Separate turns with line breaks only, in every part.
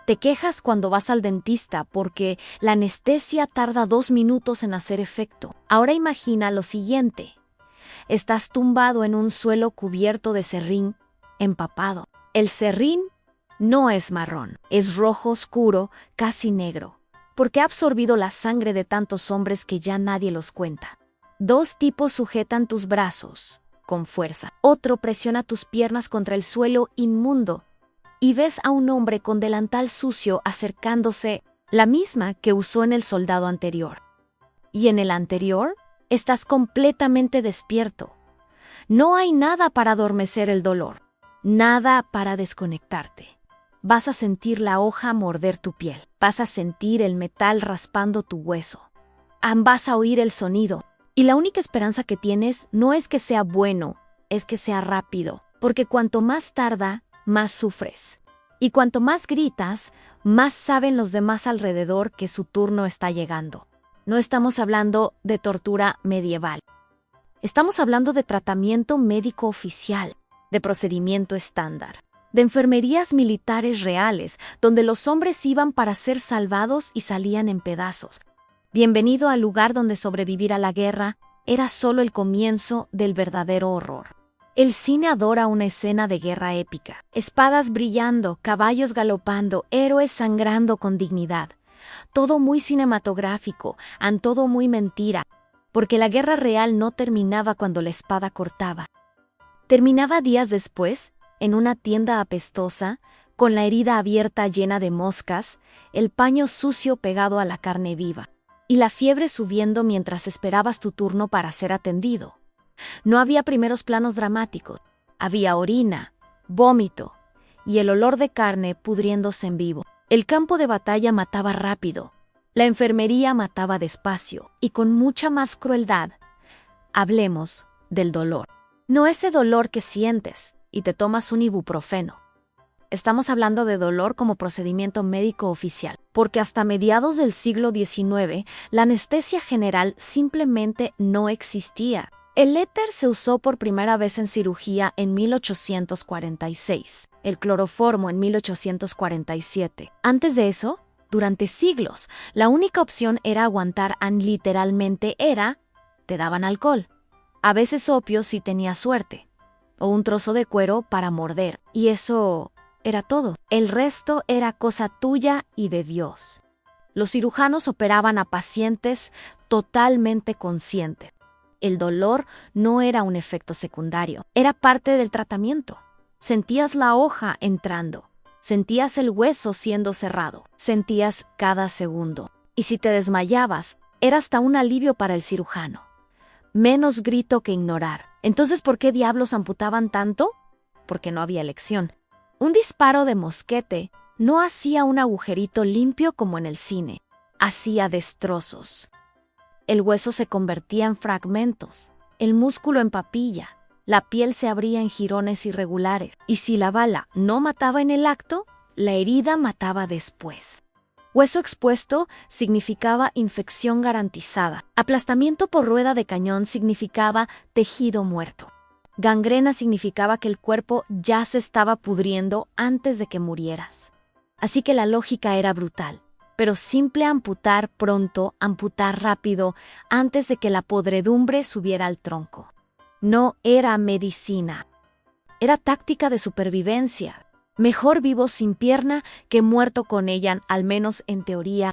Te quejas cuando vas al dentista porque la anestesia tarda 2 minutos en hacer efecto. Ahora imagina lo siguiente. Estás tumbado en un suelo cubierto de serrín, empapado. El serrín no es marrón, es rojo oscuro, casi negro, porque ha absorbido la sangre de tantos hombres que ya nadie los cuenta. 2 tipos sujetan tus brazos con fuerza. Otro presiona tus piernas contra el suelo inmundo. Y ves a un hombre con delantal sucio acercándose, la misma que usó en el soldado anterior. Y en el anterior, estás completamente despierto. No hay nada para adormecer el dolor, nada para desconectarte. Vas a sentir la hoja morder tu piel, vas a sentir el metal raspando tu hueso. Vas a oír el sonido. Y la única esperanza que tienes no es que sea bueno, es que sea rápido, porque cuanto más tarda, más sufres. Y cuanto más gritas, más saben los demás alrededor que su turno está llegando. No estamos hablando de tortura medieval. Estamos hablando de tratamiento médico oficial, de procedimiento estándar, de enfermerías militares reales, donde los hombres iban para ser salvados y salían en pedazos. Bienvenido al lugar donde sobrevivir a la guerra era solo el comienzo del verdadero horror. El cine adora una escena de guerra épica. Espadas brillando, caballos galopando, héroes sangrando con dignidad. Todo muy cinematográfico, todo muy mentira, porque la guerra real no terminaba cuando la espada cortaba. Terminaba días después, en una tienda apestosa, con la herida abierta llena de moscas, el paño sucio pegado a la carne viva, y la fiebre subiendo mientras esperabas tu turno para ser atendido. No había primeros planos dramáticos, había orina, vómito y el olor de carne pudriéndose en vivo. El campo de batalla mataba rápido, la enfermería mataba despacio y con mucha más crueldad. Hablemos del dolor. No ese dolor que sientes y te tomas un ibuprofeno. Estamos hablando de dolor como procedimiento médico oficial, porque hasta mediados del siglo XIX la anestesia general simplemente no existía. El éter se usó por primera vez en cirugía en 1846, el cloroformo en 1847. Antes de eso, durante siglos, la única opción era aguantar literalmente te daban alcohol, a veces opio si tenías suerte, o un trozo de cuero para morder, y eso era todo. El resto era cosa tuya y de Dios. Los cirujanos operaban a pacientes totalmente conscientes. El dolor no era un efecto secundario, era parte del tratamiento. Sentías la hoja entrando, sentías el hueso siendo cerrado, sentías cada segundo. Y si te desmayabas, era hasta un alivio para el cirujano. Menos grito que ignorar. Entonces, ¿por qué diablos amputaban tanto? Porque no había elección. Un disparo de mosquete no hacía un agujerito limpio como en el cine, hacía destrozos. El hueso se convertía en fragmentos, el músculo en papilla, la piel se abría en jirones irregulares, y si la bala no mataba en el acto, la herida mataba después. Hueso expuesto significaba infección garantizada. Aplastamiento por rueda de cañón significaba tejido muerto. Gangrena significaba que el cuerpo ya se estaba pudriendo antes de que murieras. Así que la lógica era brutal. Pero simple amputar pronto, amputar rápido, antes de que la podredumbre subiera al tronco. No era medicina. Era táctica de supervivencia. Mejor vivo sin pierna que muerto con ella, al menos en teoría.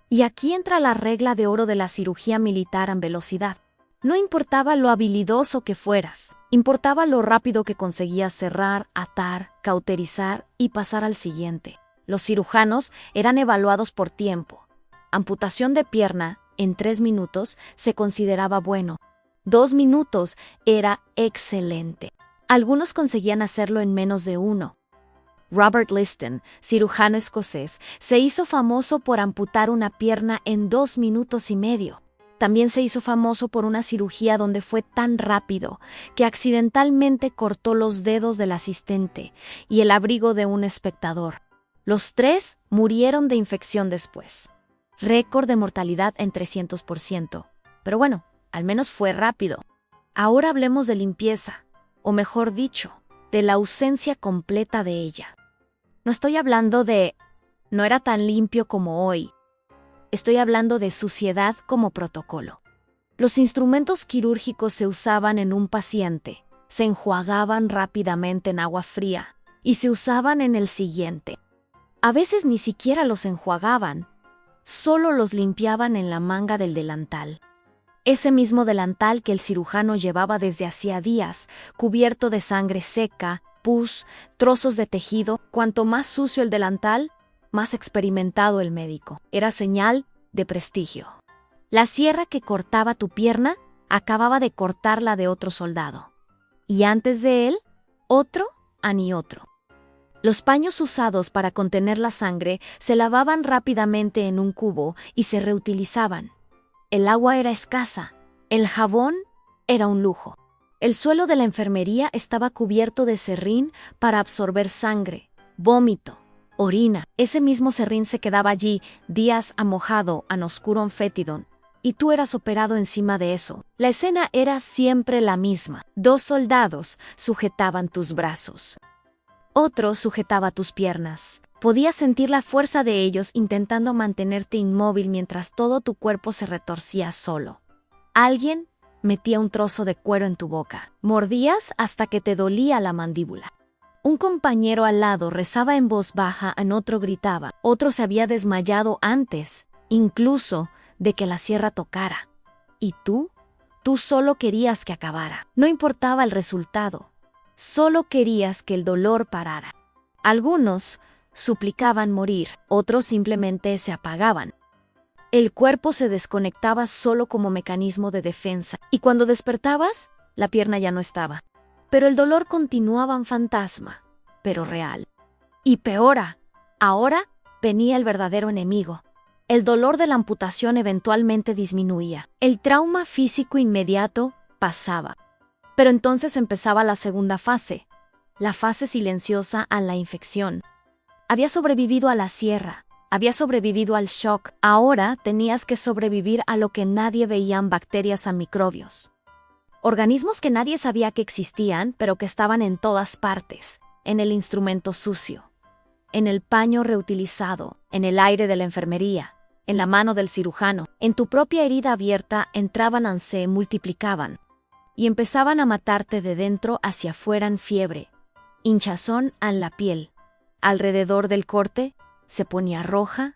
Y aquí entra la regla de oro de la cirugía militar en velocidad. No importaba lo habilidoso que fueras, importaba lo rápido que conseguías cerrar, atar, cauterizar y pasar al siguiente. Los cirujanos eran evaluados por tiempo. Amputación de pierna en 3 minutos se consideraba bueno. 2 minutos era excelente. Algunos conseguían hacerlo en menos de 1. Robert Liston, cirujano escocés, se hizo famoso por amputar una pierna en 2 minutos y medio. También se hizo famoso por una cirugía donde fue tan rápido que accidentalmente cortó los dedos del asistente y el abrigo de un espectador. Los 3 murieron de infección después. Récord de mortalidad en 300%. Pero bueno, al menos fue rápido. Ahora hablemos de limpieza, o mejor dicho, de la ausencia completa de ella. No estoy hablando de No era tan limpio como hoy. Estoy hablando de suciedad como protocolo. Los instrumentos quirúrgicos se usaban en un paciente, se enjuagaban rápidamente en agua fría y se usaban en el siguiente. A veces ni siquiera los enjuagaban, solo los limpiaban en la manga del delantal. Ese mismo delantal que el cirujano llevaba desde hacía días, cubierto de sangre seca, pus, trozos de tejido. Cuanto más sucio el delantal, más experimentado el médico. Era señal de prestigio. La sierra que cortaba tu pierna acababa de cortar la de otro soldado. Y antes de él, otro, ni otro. Los paños usados para contener la sangre se lavaban rápidamente en un cubo y se reutilizaban. El agua era escasa, el jabón era un lujo. El suelo de la enfermería estaba cubierto de serrín para absorber sangre, vómito, orina. Ese mismo serrín se quedaba allí días amojado en oscuro fétidon, y tú eras operado encima de eso. La escena era siempre la misma. 2 soldados sujetaban tus brazos. Otro sujetaba tus piernas. Podías sentir la fuerza de ellos intentando mantenerte inmóvil mientras todo tu cuerpo se retorcía solo. Alguien metía un trozo de cuero en tu boca. Mordías hasta que te dolía la mandíbula. Un compañero al lado rezaba en voz baja, en otro gritaba. Otro se había desmayado antes, incluso, de que la sierra tocara. ¿Y tú? Tú solo querías que acabara. No importaba el resultado. Solo querías que el dolor parara. Algunos suplicaban morir, otros simplemente se apagaban. El cuerpo se desconectaba solo como mecanismo de defensa, y cuando despertabas, la pierna ya no estaba. Pero el dolor continuaba en fantasma, pero real. Y peor, ahora venía el verdadero enemigo. El dolor de la amputación eventualmente disminuía. El trauma físico inmediato pasaba. Pero entonces empezaba la segunda fase, la fase silenciosa a la infección. Había sobrevivido a la sierra, había sobrevivido al shock. Ahora tenías que sobrevivir a lo que nadie veían: bacterias, microbios. Organismos que nadie sabía que existían, pero que estaban en todas partes, en el instrumento sucio, en el paño reutilizado, en el aire de la enfermería, en la mano del cirujano. En tu propia herida abierta entraban, se multiplicaban, y empezaban a matarte de dentro hacia afuera en fiebre, hinchazón en la piel. Alrededor del corte se ponía roja,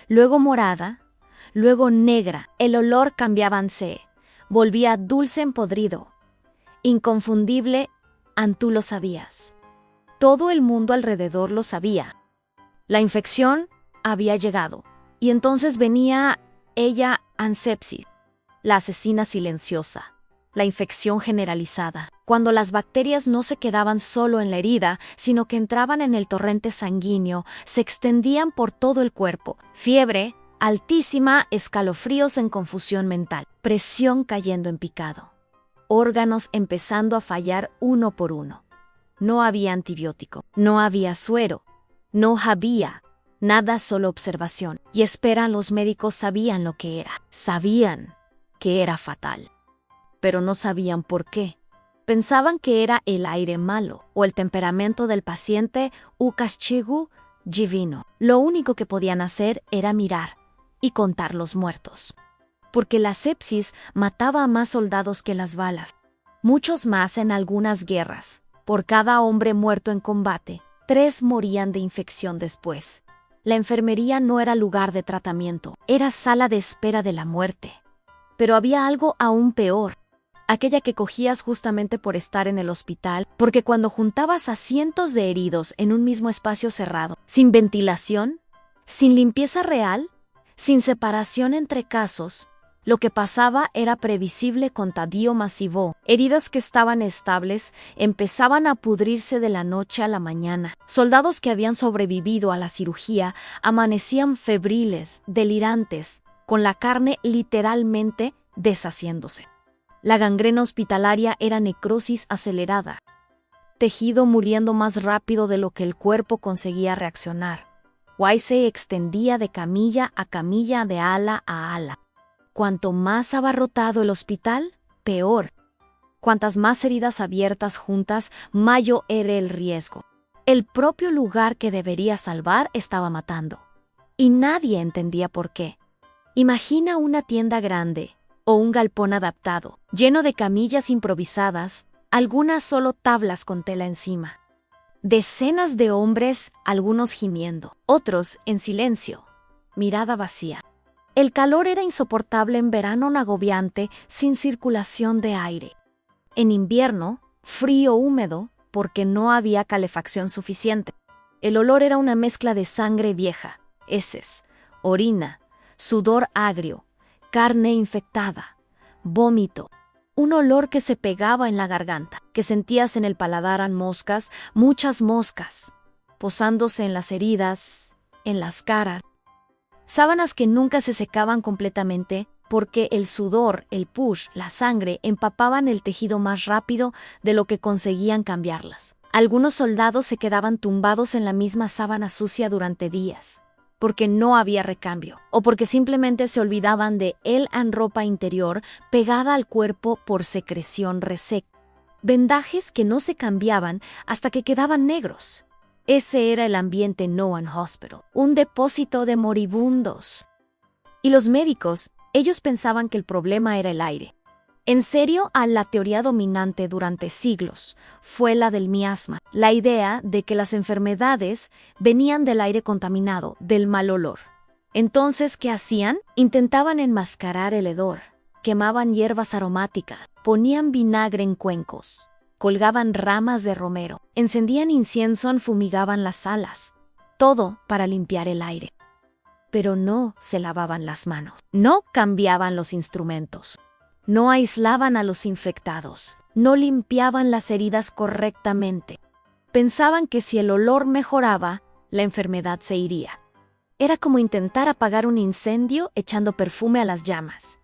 luego morada, luego negra. El olor cambiaba, volvía dulce empodrido, inconfundible, tú lo sabías. Todo el mundo alrededor lo sabía. La infección había llegado, y entonces venía ella, sepsis, la asesina silenciosa. La infección generalizada, cuando las bacterias no se quedaban solo en la herida, sino que entraban en el torrente sanguíneo, se extendían por todo el cuerpo. Fiebre altísima, escalofríos en confusión mental, presión cayendo en picado, órganos empezando a fallar uno por uno. No había antibiótico, no había suero, no había nada, solo observación. Y esperan, los médicos sabían lo que era, sabían que era fatal. Pero no sabían por qué. Pensaban que era el aire malo o el temperamento del paciente, u castigo divino. Lo único que podían hacer era mirar y contar los muertos. Porque la sepsis mataba a más soldados que las balas. Muchos más en algunas guerras. Por cada hombre muerto en combate, 3 morían de infección después. La enfermería no era lugar de tratamiento, era sala de espera de la muerte. Pero había algo aún peor. Aquella que cogías justamente por estar en el hospital, porque cuando juntabas a cientos de heridos en un mismo espacio cerrado, sin ventilación, sin limpieza real, sin separación entre casos, lo que pasaba era previsible: contagio masivo. Heridas que estaban estables empezaban a pudrirse de la noche a la mañana. Soldados que habían sobrevivido a la cirugía amanecían febriles, delirantes, con la carne literalmente deshaciéndose. La gangrena hospitalaria era necrosis acelerada, tejido muriendo más rápido de lo que el cuerpo conseguía reaccionar. Guay se extendía de camilla a camilla, de ala a ala. Cuanto más abarrotado el hospital, peor. Cuantas más heridas abiertas juntas, mayor era el riesgo. El propio lugar que debería salvar estaba matando. y nadie entendía por qué. Imagina una tienda grande o un galpón adaptado, lleno de camillas improvisadas, algunas solo tablas con tela encima. Decenas de hombres, algunos gimiendo, otros en silencio, mirada vacía. El calor era insoportable en verano agobiante, sin circulación de aire. En invierno, frío húmedo, porque no había calefacción suficiente. El olor era una mezcla de sangre vieja, heces, orina, sudor agrio, carne infectada, vómito. Un olor que se pegaba en la garganta, que sentías en el paladar moscas, muchas moscas, posándose en las heridas, en las caras. Sábanas que nunca se secaban completamente porque el sudor, el push, la sangre empapaban el tejido más rápido de lo que conseguían cambiarlas. Algunos soldados se quedaban tumbados en la misma sábana sucia durante días, porque no había recambio, o porque simplemente se olvidaban de él en ropa interior pegada al cuerpo por secreción reseca. Vendajes que no se cambiaban hasta que quedaban negros. Ese era el ambiente Noan Hospital, un depósito de moribundos. Y los médicos, ellos pensaban que el problema era el aire. En serio, la teoría dominante durante siglos fue la del miasma, la idea de que las enfermedades venían del aire contaminado, del mal olor. Entonces, ¿qué hacían? Intentaban enmascarar el hedor, quemaban hierbas aromáticas, ponían vinagre en cuencos, colgaban ramas de romero, encendían incienso y fumigaban las salas, todo para limpiar el aire. Pero no se lavaban las manos, no cambiaban los instrumentos. No aislaban a los infectados, no limpiaban las heridas correctamente. Pensaban que si el olor mejoraba, la enfermedad se iría. Era como intentar apagar un incendio echando perfume a las llamas.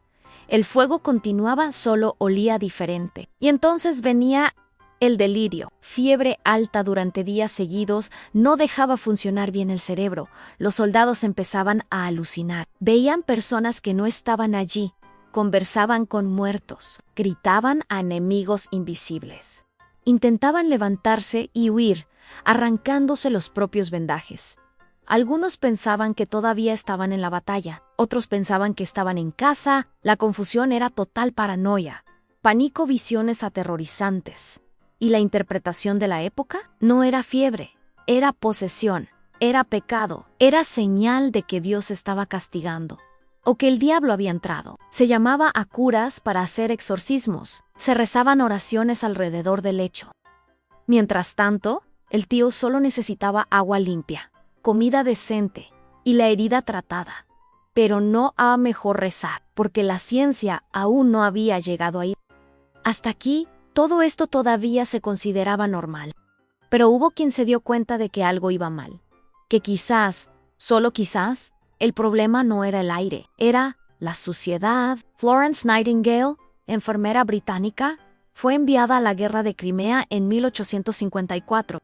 El fuego continuaba, solo olía diferente. Y entonces venía el delirio. Fiebre alta durante días seguidos no dejaba funcionar bien el cerebro. Los soldados empezaban a alucinar. Veían personas que no estaban allí. Conversaban con muertos, gritaban a enemigos invisibles. Intentaban levantarse y huir, arrancándose los propios vendajes. Algunos pensaban que todavía estaban en la batalla, otros pensaban que estaban en casa, la confusión era total paranoia, pánico, visiones aterrorizantes. ¿Y la interpretación de la época? No era fiebre, era posesión, era pecado, era señal de que Dios estaba castigando. O que el diablo había entrado. Se llamaba a curas para hacer exorcismos. Se rezaban oraciones alrededor del lecho. Mientras tanto, el tío solo necesitaba agua limpia, comida decente y la herida tratada. Pero no a mejor rezar, porque la ciencia aún no había llegado ahí. Hasta aquí, todo esto todavía se consideraba normal. Pero hubo quien se dio cuenta de que algo iba mal. Que quizás, solo quizás, el problema no era el aire, era la suciedad. Florence Nightingale, enfermera británica, fue enviada a la guerra de Crimea en 1854.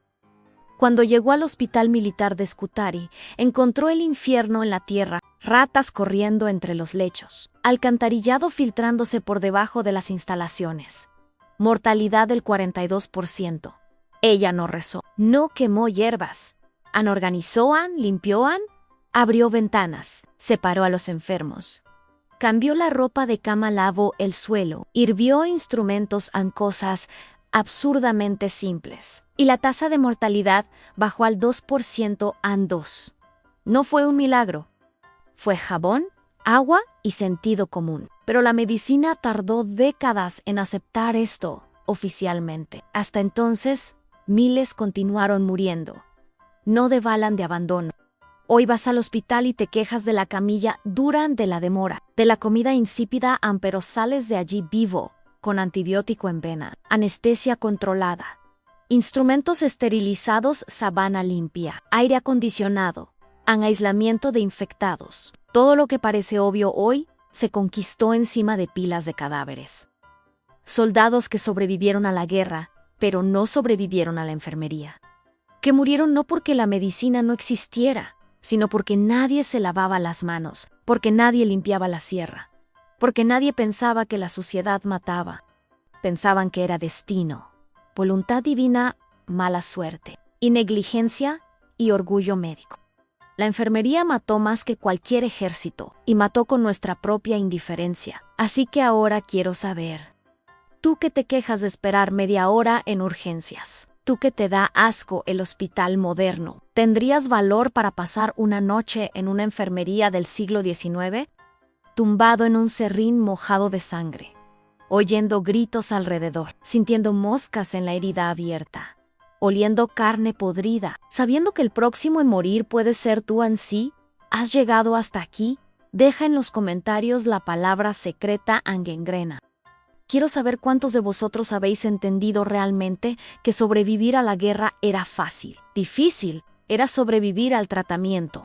Cuando llegó al hospital militar de Scutari, encontró el infierno en la tierra, ratas corriendo entre los lechos, alcantarillado filtrándose por debajo de las instalaciones. Mortalidad del 42%. Ella no rezó, no quemó hierbas. Anorganizóan, limpióan. Abrió ventanas, separó a los enfermos. Cambió la ropa de cama, lavó el suelo, hirvió instrumentos en cosas absurdamente simples. Y la tasa de mortalidad bajó al 2% en 2. No fue un milagro. Fue jabón, agua y sentido común. Pero la medicina tardó décadas en aceptar esto oficialmente. Hasta entonces, miles continuaron muriendo. No de bala de abandono. Hoy vas al hospital y te quejas de la camilla dura, de la demora, de la comida insípida, pero sales de allí vivo, con antibiótico en vena, anestesia controlada, instrumentos esterilizados, sábana limpia, aire acondicionado, aislamiento de infectados. Todo lo que parece obvio hoy se conquistó encima de pilas de cadáveres. Soldados que sobrevivieron a la guerra, pero no sobrevivieron a la enfermería. Que murieron no porque la medicina no existiera, sino porque nadie se lavaba las manos, porque nadie limpiaba la sierra, porque nadie pensaba que la suciedad mataba. Pensaban que era destino, voluntad divina, mala suerte, y negligencia y orgullo médico. La enfermería mató más que cualquier ejército, y mató con nuestra propia indiferencia. Así que ahora quiero saber. Tú que te quejas de esperar media hora en urgencias. Tú que te da asco el hospital moderno. ¿Tendrías valor para pasar una noche en una enfermería del siglo XIX? Tumbado en un serrín mojado de sangre, oyendo gritos alrededor, sintiendo moscas en la herida abierta, oliendo carne podrida, sabiendo que el próximo en morir puede ser tú en sí. ¿Has llegado hasta aquí? Deja en los comentarios la palabra secreta gangrena. Quiero saber cuántos de vosotros habéis entendido realmente que sobrevivir a la guerra era fácil. Difícil era sobrevivir al tratamiento.